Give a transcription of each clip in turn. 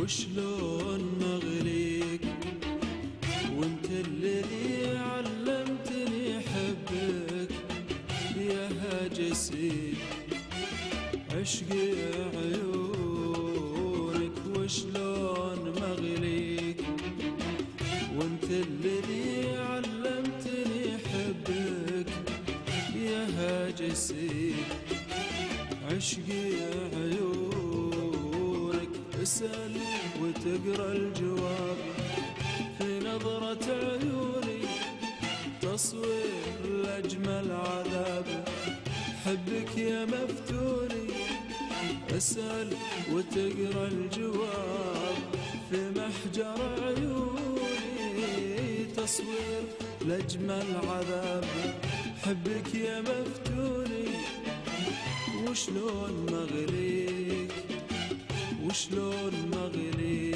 وشلون مغليك وانت الذي علمتني حبك يا هاجسي عشقي عيونك وشلون مغليك وانت الذي علمتني حبك يا هاجسي عشقي عيونك اسأل وتقرأ الجواب في نظرة عيوني تصوير لأجمل عذاب حبك يا مفتوني اسأل وتقرأ الجواب في محجر عيوني تصوير لأجمل عذاب حبك يا مفتوني وشلون مغليك وشلون مغليك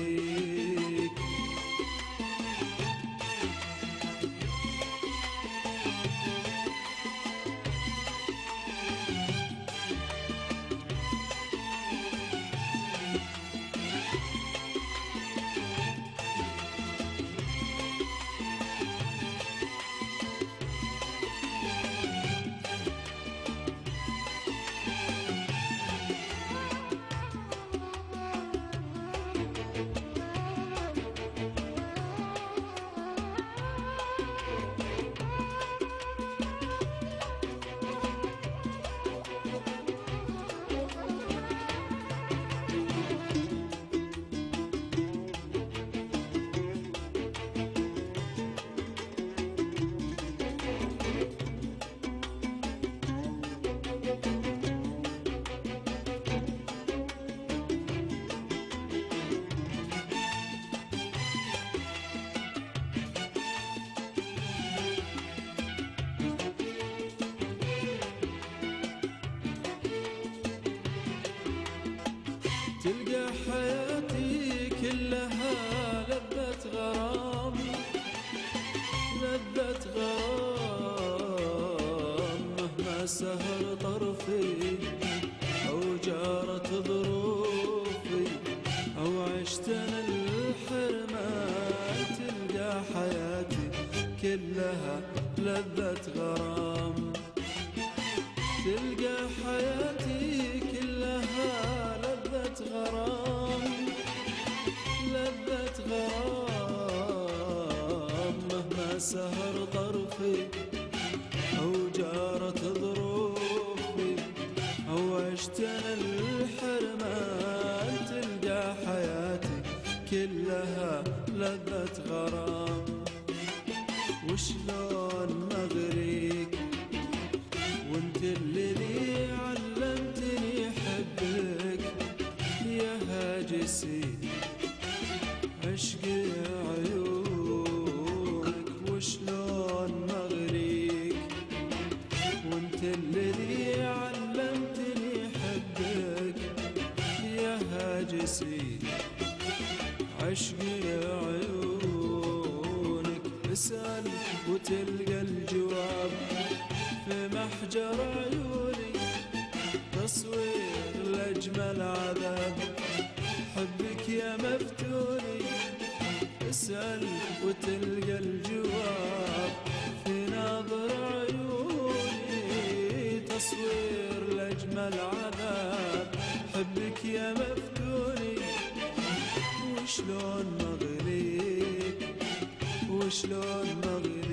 تلقى حياتي كلها لذة غرام لذة غرام مهما سهر طرفي أو جارت ظروفي أو عشت أنا الحرمان تلقى حياتي كلها لذة غرام تلقى حياتي كلها لذة غرام لذة غرام مهما سهر طرفي أو جارت ظروفي أو عشت أنا الحرمان تلقى حياتي كلها لذة غرام وشلون مغريك وانت الذي علمتني حبك يا هاجسي عشقي عيونك وشلون مغريك وانت الذي علمتني حبك يا هاجسي عشقي عيونك اسأل وتلقى الجواب في محجر عيوني تصوير لأجمل عذاب حبك يا مفتوني اسأل وتلقى الجواب في ناظر عيوني تصوير لأجمل عذاب حبك يا مفتوني وشلون مغليك وشلون مغليك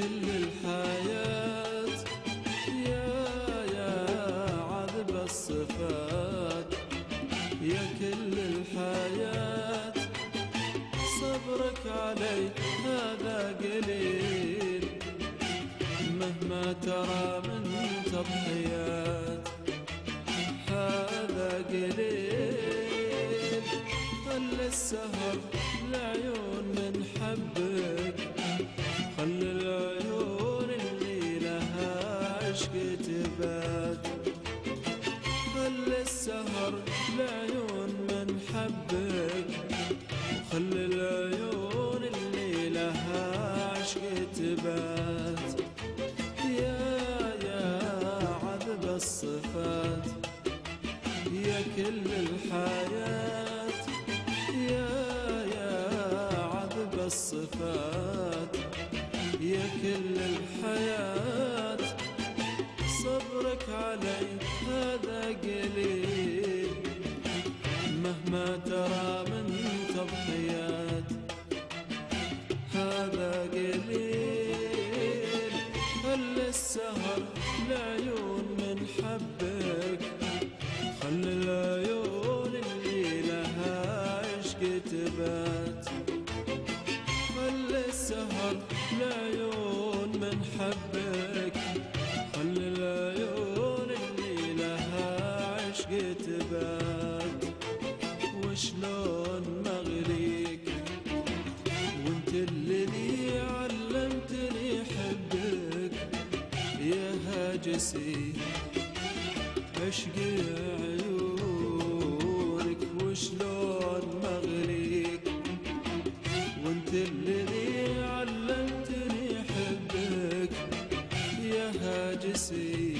كل الحياة، يا عذب الصفات، يا كل الحياة، صبرك علي هذا قليل، مهما ترى من تضحيات هذا قليل. خلي السهر العيون من حبك، خلي العيون اللي لها عشق تبات، خلي السهر العيون من حبك، خلي العيون اللي لها عشق تبات. يا عذب الصفات، يا كل الحياة، يا عذب الصفات، يا كل الحياة، صبرك علي هذا قليل، مهما ترى من تضحيات هذا قليل. خلي السهر العيون من حبك، خلي العيون اللي لها عشق تبات، خلي السهر العيون من حبك، خلي العيون اللي لها عشق تبات. وشلون مغريك وانت اللي علمتني حبك، يا هاجسي عشق عيونك. وشلون مغريك وانت اللي علمتني حبك، يا هاجسي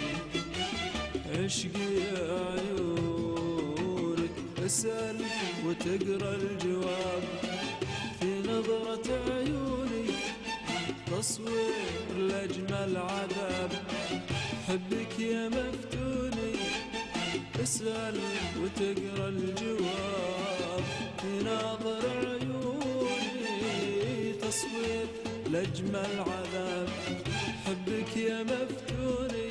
عشق عيونك. اسأل وتقرا الجواب في نظرة عيوني، تصوير لأجمل عذاب حبك يا مفتوني. اسأل وتقرا الجواب في نظر عيوني، تصوير لأجمل عذاب حبك يا مفتوني.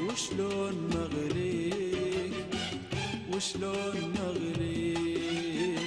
وشلون مغريك وشلون مغريك